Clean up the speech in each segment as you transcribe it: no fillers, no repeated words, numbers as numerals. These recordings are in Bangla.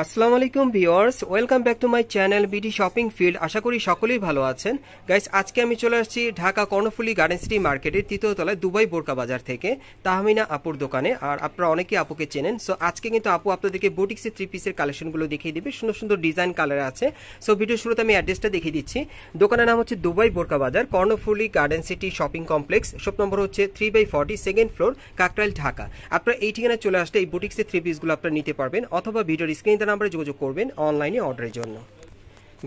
আসসালামু আলাইকুম viewers, welcome back to my channel BD shopping field. আশা করি সকলেই ভালো আছেন। গাইস, আজকে আমি চলে আসছি ঢাকা কর্ণফুলী গার্ডেন সিটি মার্কেটের তৃতীয় তলায় দুবাই বোরকা বাজার থেকে তাহমিনা আপুর দোকানে। আর আপনারা অনেকেই আপুকে চেনেন। সো আজকে কিন্তু আপু আপনাদেরকে বুটিক্সের থ্রি পিসের কালেকশনগুলো দেখিয়ে দিবে। সুন্দর সুন্দর ডিজাইন কালার আছে। সো ভিডিও শুরুতে আমি অ্যাড্রেসটা দেখিয়ে দিচ্ছি। দোকানের নাম হচ্ছে দুবাই বোরকা বাজার, Karnaphuli garden city shopping complex. Shop number হচ্ছে 3/40, সেকেন্ড ফ্লোর, কাকরাইল, ঢাকা। আপনারা এই ঠিকানায় চলে আসলে এই বুটিক্সের থ্রি পিসগুলো আপনারা নিতে পারবেন, অথবা ভিডিওর স্ক্রিনে দেওয়া নাম্বারে যোগাযোগ করবেন অনলাইনে অর্ডারের জন্য।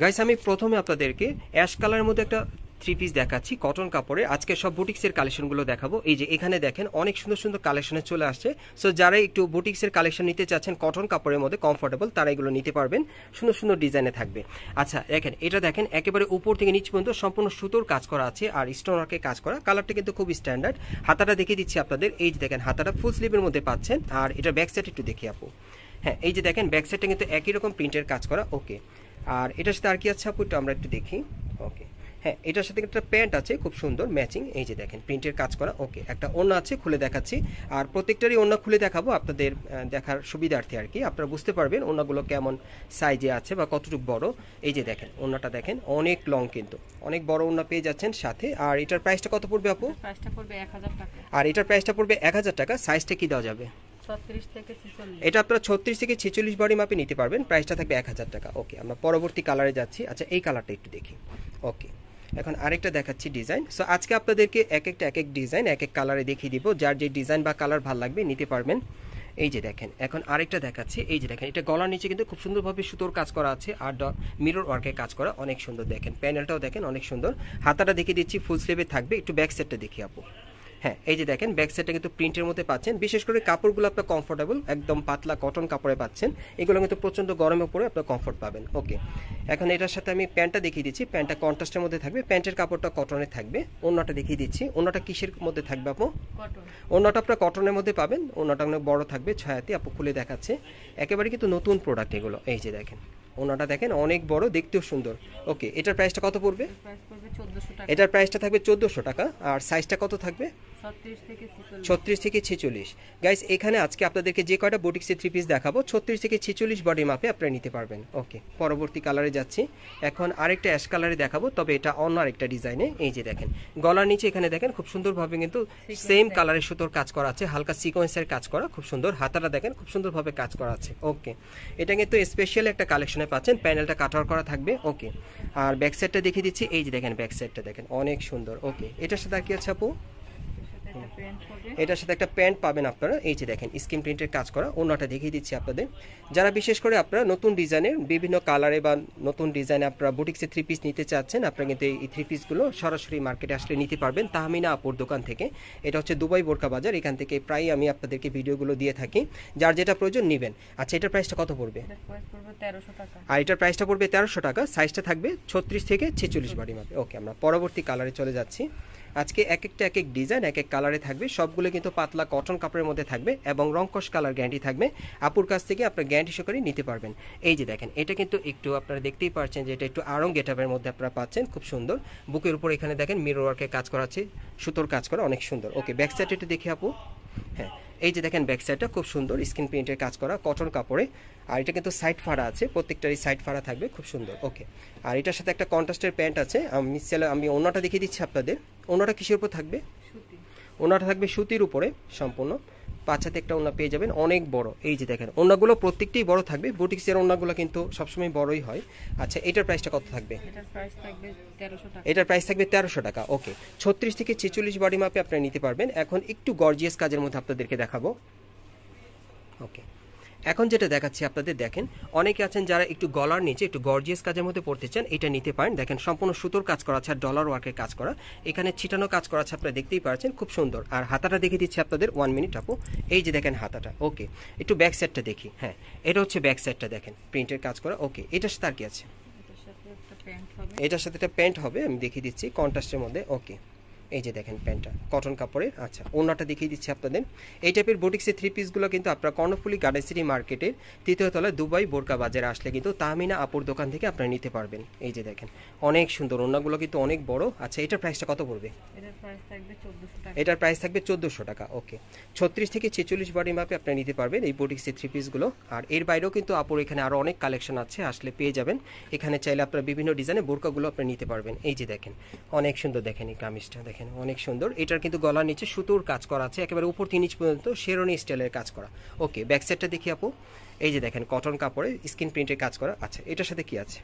গাইস, আমি প্রথমে আপনাদেরকে অ্যাশ কালারের মধ্যে একটা থ্রি পিস দেখাচ্ছি কটন কাপড়ে। আজকে সব বুটিক্সের কালেকশনগুলো দেখাবো। এই যে এখানে দেখেন অনেক সুন্দর সুন্দর কালেকশনে চলে আসছে। সো যারা একটু বুটিক্সের কালেকশন নিতে চাচ্ছেন কটন কাপড়ের মধ্যে কমফোর্টেবল, তারা এগুলো নিতে পারবেন। সুন্দর সুন্দর ডিজাইনে থাকবে। আচ্ছা দেখেন, এটা দেখেন একেবারে উপর থেকে নিচ পর্যন্ত সম্পূর্ণ সুতোর কাজ করা আছে আর স্টোন ওয়ার্কের কাজ করা। কালারটা কিন্তু খুব স্ট্যান্ডার্ড। হাতাটা দেখিয়ে দিচ্ছি আপনাদের। এই যে দেখেন হাতাটা ফুল স্লিভের মধ্যে পাচ্ছেন। আর এটা ব্যাক সাইড একটু দেখি আপু। হ্যাঁ, এই যে দেখেন ব্যাক সাইডটা কিন্তু একই রকম প্রিন্টের কাজ করা। ওকে, আর এটার সাথে আর কি আছে আপু, একটু আমরা একটু দেখি। ওকে, হ্যাঁ, এটার সাথে একটা প্যান্ট আছে খুব সুন্দর ম্যাচিং। এই যে দেখেন প্রিন্টের কাজ করা। ওকে, একটা ওড়না আছে, খুলে দেখাচ্ছি। আর প্রত্যেকটারই ওড়না খুলে দেখাবো আপনাদের দেখার সুবিধার্থে আর কি। আপনারা বুঝতে পারবেন ওড়নাগুলো কেমন সাইজে আছে বা কতটুকু বড়। এই যে দেখেন ওড়নাটা দেখেন অনেক লং, কিন্তু অনেক বড় ওড়না পেয়ে যাচ্ছেন সাথে। আর এটার প্রাইসটা কত পড়বে আপু? প্রাইসটা পড়বে 1000 টাকা। আর এটার প্রাইসটা পড়বে 1000 টাকা। সাইজটা কি দেওয়া যাবে? 36 থেকে 46। এটা আপনারা 36 থেকে 46 বডি মাপে নিতে পারবেন। প্রাইসটা থাকবে 1000 টাকা। ওকে, আমরা পরবর্তী কালারে যাচ্ছি। আচ্ছা, এই কালারটা একটু দেখি। ওকে, এখন আরেকটা দেখাচ্ছি ডিজাইন। সো আজকে আপনাদেরকে এক এক ডিজাইন এক এক কালারে দেখিয়ে দিব। যার যে ডিজাইন বা কালার ভালো লাগবে নিতে পারবেন। এই যে দেখেন এখন আরেকটা দেখাচ্ছি। এই যে দেখেন এটা গলার নিচে কিন্তু খুব সুন্দরভাবে সুতোর কাজ করা আছে আর মিরর ওয়ার্কের কাজ করা অনেক সুন্দর। দেখেন প্যানেলটাও দেখেন অনেক সুন্দর। হাতাটা দেখিয়ে দিচ্ছি, ফুল স্লিভে থাকবে। একটু ব্যাক সাইডটা দেখি আপু। হ্যাঁ, এই যে দেখেন ব্যাক সাইডটা কিন্তু প্রিন্টের মধ্যে পাচ্ছেন। বিশেষ করে কাপড়গুলো আপনার কমফোর্টেবল, একদম পাতলা কটন কাপড়ে পাচ্ছেন। এগুলো কিন্তু প্রচণ্ড গরমে পরে আপনার কমফোর্ট পাবেন। ওকে, এখন এটার সাথে আমি প্যান্টটা দেখিয়ে দিচ্ছি। প্যান্টটা কন্ট্রাস্টের মধ্যে থাকবে। প্যান্টের কাপড়টা কটনের থাকবে। ওড়নাটা দেখিয়ে দিচ্ছি। ওড়নাটা কিসের মধ্যে থাকবে আপু? কটন। ওড়নাটা আপনার কটনের মধ্যে পাবেন। ওড়নাটা অনেক বড় থাকবে, ছায়াতে আপু খুলে দেখাচ্ছে। একেবারে কিন্তু নতুন প্রোডাক্ট এগুলো। এই যে দেখেন ওড়নাটা দেখেন অনেক বড়, দেখতেও সুন্দর। ওকে, এটার প্রাইসটা কত পড়বে? প্রাইস পড়বে 1400 টাকা। এটার প্রাইসটা থাকবে 1400 টাকা। আর সাইজটা কত থাকবে? 36 থেকে 46। 36 থেকে 46। গাইস, এখানে আজকে আপনাদেরকে যে কয়টা বুটিক্সের থ্রি পিস দেখাবো 36 থেকে 46 বডি মাপে আপনারা নিতে পারবেন। ওকে, পরবর্তী কালারে যাচ্ছি। এখন আরেকটা অ্যাশ কালারে দেখাবো, তবে এটা অন্য আরেকটা ডিজাইনে। এই যে দেখেন গলার নিচে এখানে দেখেন খুব সুন্দরভাবে কিন্তু সেম কালারের সুতোর কাজ করা আছে, হালকা সিকোয়েন্সের কাজ করা, খুব সুন্দর। হাতাটা দেখেন খুব সুন্দরভাবে কাজ করা আছে। ওকে, এটা কিন্তু স্পেশাল একটা কালেকশনে পাচ্ছেন। প্যানেলটা কাটার করা থাকবে। ওকে, আর ব্যাক সাইডটা দেখিয়ে দিচ্ছি। এই যে দেখেন ব্যাক সাইডটা দেখেন অনেক সুন্দর। ওকে, এটার সাথে আর কি আছে আপু? এটার সাথে একটা প্যান্ট পাবেন আপনারা। এই যে দেখেন স্ক্রিন প্রিন্টের কাজ করা। ওড়নাটা দেখিয়ে দিচ্ছি আপনাদের। যারা বিশেষ করে আপনারা নতুন ডিজাইনের বিভিন্ন কালারে বা নতুন ডিজাইনে আপনারা বুটিক্সের থ্রি পিস নিতে চাচ্ছেন, আপনারা কিন্তু এই থ্রি পিসগুলো সরাসরি মার্কেটে আসলে নিতে পারবেন তাহমিনা আপুর দোকান থেকে। এটা হচ্ছে দুবাই বোরকা বাজার। এখান থেকে প্রায় আমি আপনাদেরকে ভিডিওগুলো দিয়ে থাকি। যার যেটা প্রয়োজন নেবেন। আচ্ছা, এটার প্রাইসটা কত পড়বে? প্রাইস পড়বে 1300 টাকা। আর এটার প্রাইসটা পড়বে 1300 টাকা। সাইজটা থাকবে 36 থেকে 46 বডি মাপে। ওকে, আমরা পরবর্তী কালারে চলে যাচ্ছি। আজকে এক এক ডিজাইন এক এক কালারে থাকবে। সবগুলো কিন্তু পাতলা কটন কাপড়ের মধ্যে থাকবে এবং রংকশ কালার গ্যারান্টি থাকবে। আপুর কাছ থেকে আপনার গ্যারান্টি সহকারে নিতে পারবেন। এই যে দেখেন এটা কিন্তু একটু আপনারা দেখতেই পাচ্ছেন যে এটা একটু আরং গেটআপের মধ্যে আপনারা পাচ্ছেন। খুব সুন্দর। বুকের উপর এখানে দেখেন মিরর ওয়ার্কের কাজ করা আছে, সুতোর কাজ করা অনেক সুন্দর। ওকে, ব্যাক সাইড একটু দেখি আপু। হ্যাঁ, এই যে দেখেন ব্যাক সাইডটা খুব সুন্দর স্ক্রিন প্রিন্টের কাজ করা কটন কাপড়ে। আর এটা কিন্তু সাইড ফাড়া আছে, প্রত্যেকটারই সাইড ফাড়া থাকবে, খুব সুন্দর। ওকে, আর এটার সাথে একটা কন্ট্রাস্টের প্যান্ট আছে। আমি ওড়নাটা দেখিয়ে দিচ্ছি আপনাদের। ওড়নাটা কিসের উপর থাকবে? সুতি। ওড়নাটা থাকবে সুতির উপরে সম্পূর্ণ। পাঁচাতে একটা ওড়না পেয়ে যাবেন অনেক বড়। এই যে দেখেন ওড়নাগুলো প্রত্যেকটাই বড় থাকবে। বুটিক্সের ওড়নাগুলো কিন্তু সবসময় বড়ই হয়। আচ্ছা, এটার প্রাইসটা কত থাকবে? এটার প্রাইস থাকবে 1300 টাকা। এটার প্রাইস থাকবে 1300 টাকা। ওকে, 36 থেকে 46 বডি মাপে আপনারা নিতে পারবেন। এখন একটু গর্জিয়াস কাজের মধ্যে আপনাদেরকে দেখাবো। ওকে, এখন যেটা দেখাচ্ছি আপনাদের দেখেন অনেকে আছেন যারা একটু গলার নিচে একটু গর্জিয়াস কাজের মধ্যে পড়তে চান, এটা নিতে পারেন। দেখেন সম্পূর্ণ সুতোর কাজ করা আছে আর ডলার ওয়ার্কের কাজ করা। এখানে ছিটানো কাজ করা আছে, আপনারা দেখতেই পাচ্ছেন, খুব সুন্দর। আর হাতাটা দেখিয়ে দিচ্ছি আপনাদের। 1 মিনিট আপু। এই যে দেখেন হাতাটা। ওকে, একটু ব্যাক সাইডটা দেখি। হ্যাঁ, এটা হচ্ছে ব্যাক সাইডটা দেখেন প্রিন্টের কাজ করা। ওকে, এটার সাথে আর কি আছে? এটার সাথে একটা প্যান্ট হবে। এটার সাথে একটা প্যান্ট হবে, আমি দেখিয়ে দিচ্ছি কন্ট্রাস্টের মধ্যে। ওকে, এই যে দেখেন প্যান্টটা কটন কাপড়ের। আচ্ছা ওড়নাটা দেখিয়ে দিচ্ছি আপনাদের। এই টাইপের বুটিক্সের থ্রি পিসগুলো কিন্তু আপনারা কর্ণফুলী গার্ডেন সিটি মার্কেটের তৃতীয় তলায় দুবাই বোরকা বাজারে আসলে কিন্তু তাহমিনা আপুর দোকান থেকে আপনারা নিতে পারবেন। এই যে দেখেন অনেক সুন্দর, ওড়নাগুলো কিন্তু অনেক বড়। আচ্ছা এটার প্রাইসটা কত পড়বে? এটার প্রাইস থাকবে 1400 টাকা। এটার প্রাইস থাকবে 1400 টাকা। ওকে 36 থেকে 46 বডি মাপে আপনারা নিতে পারবেন এই বুটিক্সের থ্রি পিসগুলো। আর এর বাইরেও কিন্তু আপুর এখানে আরও অনেক কালেকশন আছে, আসলে পেয়ে যাবেন। এখানে চাইলে আপনারা বিভিন্ন ডিজাইনের বোরকাগুলো আপনারা নিতে পারবেন। এই যে দেখেন অনেক সুন্দর, দেখেন এই কামিজটা দেখেন অনেক সুন্দর। এটার কিন্তু গলার নিচে সুতোর কাজ করা আছে, একেবারে উপর 3 ইঞ্চ পর্যন্ত শেরনি স্টাইলের কাজ করা। ওকে ব্যাক সাইডটা দেখি আপু। এই যে দেখেন কটন কাপড়ে স্ক্রিন প্রিন্টের কাজ করা। আচ্ছা এটার সাথে কি আছে?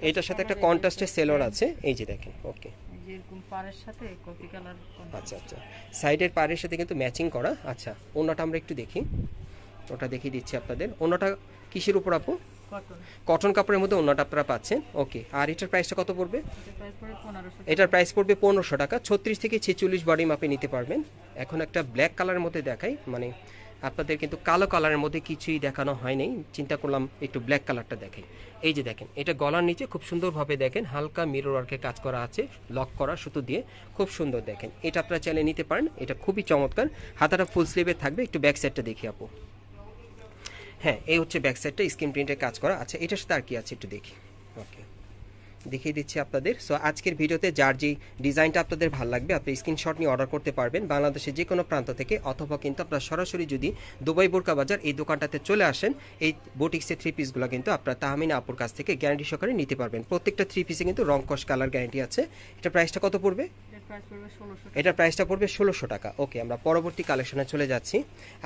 এটার সাথে একটা কন্ট্রাস্টের সেলর আছে। এই যে দেখেন ওকে যেরকম পাড়ের সাথে কফি কালার। আচ্ছা আচ্ছা সাইডের পাড়ের সাথে কিন্তু ম্যাচিং করা। আচ্ছা ওনাটা আমরা একটু দেখি, ওটা দেখিয়ে দিচ্ছি আপনাদের। ওনাটা কিসের উপর আপু? কটন কাপড়ের মধ্যে ওনাটা আপনারা পাচ্ছেন। ওকে আর এটার প্রাইসটা কত পড়বে? এটার প্রাইস পড়বে 1500 টাকা। 36 থেকে 46 বডি মাপে নিতে পারবেন। এখন একটা ব্ল্যাক কালারের মধ্যে দেখাই, মানে আপনাদের কিন্তু কালো কালারের মধ্যে কিছুই দেখানো হয়নি, চিন্তা করলাম একটু ব্ল্যাক কালারটা দেখাই। এই যে দেখেন এটা গলার নিচে খুব সুন্দরভাবে দেখেন হালকা মিরর ওয়ার্কের কাজ করা আছে, লক করা সুতো দিয়ে, খুব সুন্দর দেখেন। এটা আপনারা চাইলে নিতে পারেন, এটা খুবই চমৎকার। হাতাটা ফুল স্লিভে থাকবে। একটু ব্যাক সাইডটা দেখি আপু। হ্যাঁ এই হচ্ছে ব্যাক সাইডটা স্ক্রিন প্রিন্টের কাজ করা। আচ্ছা এটার সাথে আর কি আছে একটু দেখি। ওকে দেখিয়ে দিচ্ছি আপনাদের। সো আজকের ভিডিওতে যার যে ডিজাইনটা আপনাদের ভালো লাগবে আপনি স্ক্রিনশট নিয়ে অর্ডার করতে পারবেন বাংলাদেশের যে কোনো প্রান্ত থেকে, অথবা কিন্তু আপনারা সরাসরি যদি দুবাই বোরকা বাজার এই দোকানটাতে চলে আসেন, এই বুটিক্সের থ্রি পিসগুলো কিন্তু আপনারা তাহমিনা আপুর কাছ থেকে গ্যারান্টি সহকারে নিতে পারবেন। প্রত্যেকটা থ্রি পিসে কিন্তু রং কস কালার গ্যারান্টি আছে। এটা প্রাইসটা কত পড়বে? এটার প্রাইসটা পড়বে 1600 টাকা। ওকে আমরা পরবর্তী কালেকশনে চলে যাচ্ছি।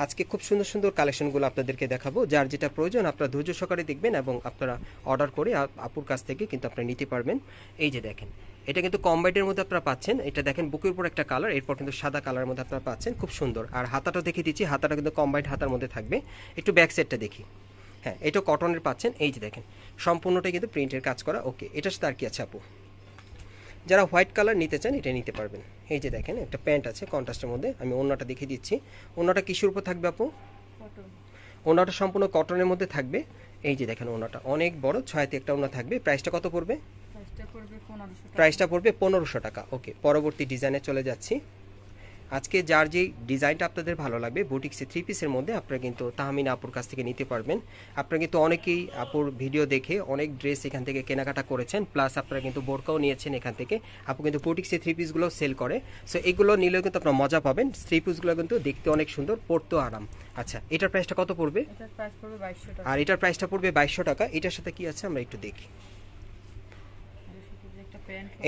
আজকে খুব সুন্দর সুন্দর কালেকশনগুলো আপনাদেরকে দেখাবো, যার যেটা প্রয়োজন আপনারা ধৈর্য সহকারে দেখবেন এবং আপনারা অর্ডার করে আপুর কাছ থেকে কিন্তু আপনারা নিতে পারবেন। এই যে দেখেন এটা কিন্তু কম্বাইনের মধ্যে আপনারা পাচ্ছেন। এটা দেখেন বুকের উপর একটা কালার, এরপর কিন্তু সাদা কালারের মধ্যে আপনারা পাচ্ছেন, খুব সুন্দর। আর হাতাটা দেখিয়ে দিচ্ছি, হাতাটা কিন্তু কম্বাইন্ড হাতার মধ্যে থাকবে। একটু ব্যাক সাইডটা দেখি। হ্যাঁ এটা কটনের পাচ্ছেন। এই যে দেখেন সম্পূর্ণটাই কিন্তু প্রিন্টের কাজ করা। ওকে এটার সাথে আর কি আছে আপু? যারা হোয়াইট কালার নিতে চান এটা নিতে পারবেন। এই যে দেখেন একটা প্যান্ট আছে কন্ট্রাস্টের মধ্যে, আমি ওড়নাটা দেখিয়ে দিচ্ছি। ওড়নাটা কিসের উপর থাকবে আপু? ওড়নাটা সম্পূর্ণ কটনের মধ্যে থাকবে। এই যে দেখেন ওড়নাটা অনেক বড়, 6তে একটা ওড়না থাকবে। প্রাইসটা কত পড়বে? প্রাইসটা পড়বে 1500 টাকা। ওকে পরবর্তী ডিজাইনে চলে যাচ্ছি। আজকে যার যেই ডিজাইনটা আপনাদের ভালো লাগবে বুটিক্সে থ্রি পিসের মধ্যে আপনারা কিন্তু তাহমিনা আপুর কাছ থেকে নিতে পারবেন। আপনারা কিন্তু অনেকেই আপুর ভিডিও দেখে অনেক ড্রেস এখান থেকে কেনাকাটা করেছেন, প্লাস আপনারা কিন্তু বোরকাও নিয়েছেন এখান থেকে। আপু কিন্তু বুটিক্সে থ্রি পিসগুলো সেল করে, সো এগুলো নিলেও কিন্তু আপনারা মজা পাবেন। থ্রি পিসগুলো কিন্তু দেখতে অনেক সুন্দর, পরতেও আরাম। আচ্ছা এটার প্রাইসটা কত পড়বে? আর এটার প্রাইসটা পড়বে 2200 টাকা। এটার সাথে কি আছে আমরা একটু দেখি।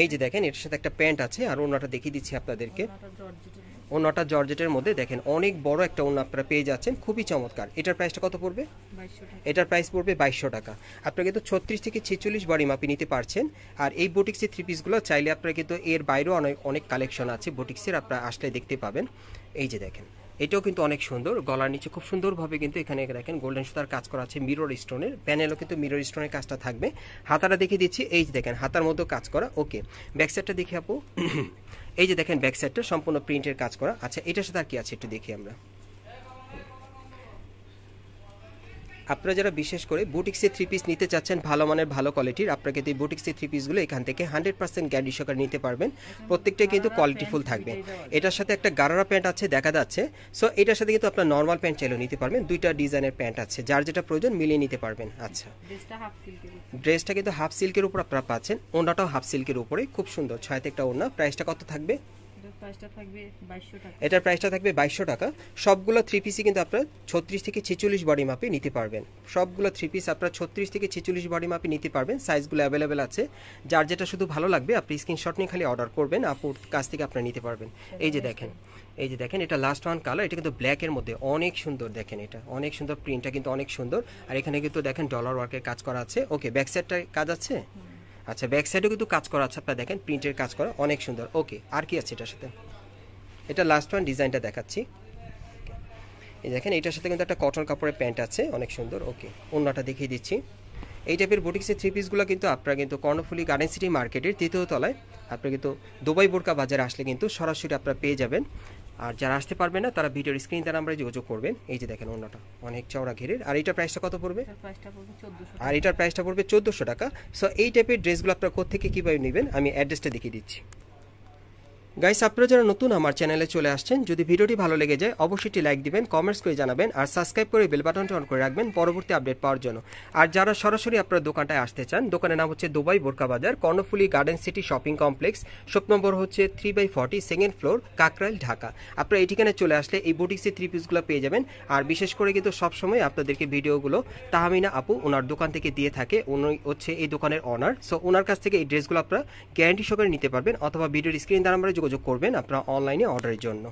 এই যে দেখেন এটার সাথে একটা প্যান্ট আছে, আর ওড়নাটা দেখিয়ে দিচ্ছি আপনাদেরকে। ওড়নাটা জর্জেটের মধ্যে দেখেন অনেক বড় একটা ওড়না আপনারা পেয়ে যাচ্ছেন, খুবই চমৎকার। এটার প্রাইসটা কত পড়বে? এটার প্রাইস পড়বে 2200 টাকা। আপনারা কিন্তু 36 থেকে 46 বডি মাপে নিতে পারছেন। আর এই বুটিক্সের থ্রি পিসগুলো চাইলে আপনারা কিন্তু এর বাইরেও অনেক কালেকশন আছে বুটিক্সের, আপনারা আসলে দেখতে পাবেন। এই যে দেখেন এটাও কিন্তু অনেক সুন্দর, গলার নিচে খুব সুন্দরভাবে কিন্তু এখানে দেখেন গোল্ডেন সুতার কাজ করা আছে, মিরর স্টোনের প্যানেলও কিন্তু মিরর স্টোনের কাজটা থাকবে। হাতাটা দেখিয়ে দিচ্ছি। এই যে দেখেন হাতার মধ্যেও কাজ করা। ওকে ব্যাক সাইডটা দেখি আপু। এই যে দেখেন ব্যাক সাইডটা সম্পূর্ণ প্রিন্টের কাজ করা। আচ্ছা এটার সাথে আর কি আছে একটু দেখি আমরা। আপনারা যারা বিশেষ করে বুটিক্সের থ্রি পিস নিতে চাচ্ছেন ভালো মানের ভালো কোয়ালিটির, আপনারা কিন্তু এই বুটিক্সের থ্রি পিসগুলো এখান থেকে 100% গ্যারান্টি সহকারে নিতে পারবেন। প্রত্যেকটাই কিন্তু কোয়ালিটিফুল থাকবে। এটার সাথে একটা গারারা প্যান্ট আছে দেখা যাচ্ছে। সো এটার সাথে কিন্তু আপনার নর্মাল প্যান্ট চাইলেও নিতে পারবেন। দুইটা ডিজাইনের প্যান্ট আছে, যার যেটা প্রয়োজন মিলিয়ে নিতে পারবেন। আচ্ছা ড্রেসটা কিন্তু হাফ সিল্কের উপর আপনারা পাচ্ছেন, ওড়নাটাও হাফ সিল্কের উপরে, খুব সুন্দর 6তে একটা ওড়না। প্রাইসটা কত থাকবে? এটার প্রাইসটা থাকবে 2200 টাকা। সবগুলো থ্রি পিসই কিন্তু আপনারা 36 থেকে 46 বডি মাপে নিতে পারবেন। সবগুলো থ্রি পিস আপনারা 36 থেকে 46 বডি মাপে নিতে পারবেন। সাইজগুলো অ্যাভেলেবেল আছে, যার যেটা শুধু ভালো লাগবে আপনি স্ক্রিনশট নিয়ে খালি অর্ডার করবেন, আপুর কাছ থেকে আপনারা নিতে পারবেন। এই যে দেখেন এই যে দেখেন এটা লাস্ট ওয়ান কালার, এটা কিন্তু ব্ল্যাকের মধ্যে অনেক সুন্দর। দেখেন এটা অনেক সুন্দর, প্রিন্টটা কিন্তু অনেক সুন্দর। আর এখানে কিন্তু দেখেন ডলার ওয়ার্কের কাজ করা আছে। ওকে ব্যাক সাইডটার কাজ আছে। আচ্ছা ব্যাক সাইডেও কিন্তু কাজ করা আছে, আপনারা দেখেন প্রিন্টের কাজ করা অনেক সুন্দর। ওকে আর কি আছে এটার সাথে? এটা লাস্ট ওয়ান ডিজাইনটা দেখাচ্ছি। এই দেখেন এটার সাথে কিন্তু একটা কটন কাপড়ের প্যান্ট আছে অনেক সুন্দর। ওকে ওড়নাটা দেখিয়ে দিচ্ছি। এই টাইপের বুটিক্সের থ্রি পিসগুলো কিন্তু আপনারা কিন্তু কর্ণফুলী গার্ডেন সিটি মার্কেটের তৃতীয় তলায় আপনারা কিন্তু দুবাই বোরকা বাজারে আসলে কিন্তু সরাসরি আপনারা পেয়ে যাবেন। আর যারা আসতে পারবে না তারা ভিডিওর স্ক্রিন দ্বারা আমরা যোগাযোগ করবেন। এই যে দেখেন ওড়নাটা অনেক চওড়া ঘেরের। আর এটার প্রাইসটা কত পড়বে? এটার প্রাইসটা পড়বে 1400 আর এটার প্রাইসটা পড়বে 1400 টাকা। সো এই টাইপের ড্রেসগুলো আপনারা কোত্থেকে কীভাবে নেবেন আমি অ্যাড্রেসটা দেখিয়ে দিচ্ছি। গাইস, আপনারা যারা নতুন আমার চ্যানেলে চলে আসছেন, যদি ভিডিওটি ভালো লেগে যায় অবশ্যই লাইক দিবেন, কমেন্টস করে জানাবেন, আর সাবস্ক্রাইব করে বেল বাটনটা অন করে রাখবেন পরবর্তী আপডেট পাওয়ার জন্য। আর যারা সরাসরি আপনার দোকানটায় আসতে চান, দোকানের নাম হচ্ছে দুবাই বোরকা বাজার, Karnaphuli garden city shopping complex, shop number হচ্ছে 3/40, সেকেন্ড ফ্লোর, কাকরাইল, ঢাকা। আপনারা এই ঠিকানায় চলে আসলে এই বুটিক্সের 3 পিসগুলো পেয়ে যাবেন। আর বিশেষ করে কিন্তু সবসময় আপনাদেরকে ভিডিওগুলো তাহমিনা আপু ওনার দোকান থেকে দিয়ে থাকে। উনি হচ্ছে এই দোকানের অনার। সো ওনার কাছ থেকে এই ড্রেসগুলো আপনারা গ্যারান্টি সহকারে নিতে পারবেন, অথবা ভিডিওর স্ক্রিন দ্বারা আমরা যোগাযোগ করবেন আপনারা অনলাইনে অর্ডারের জন্য।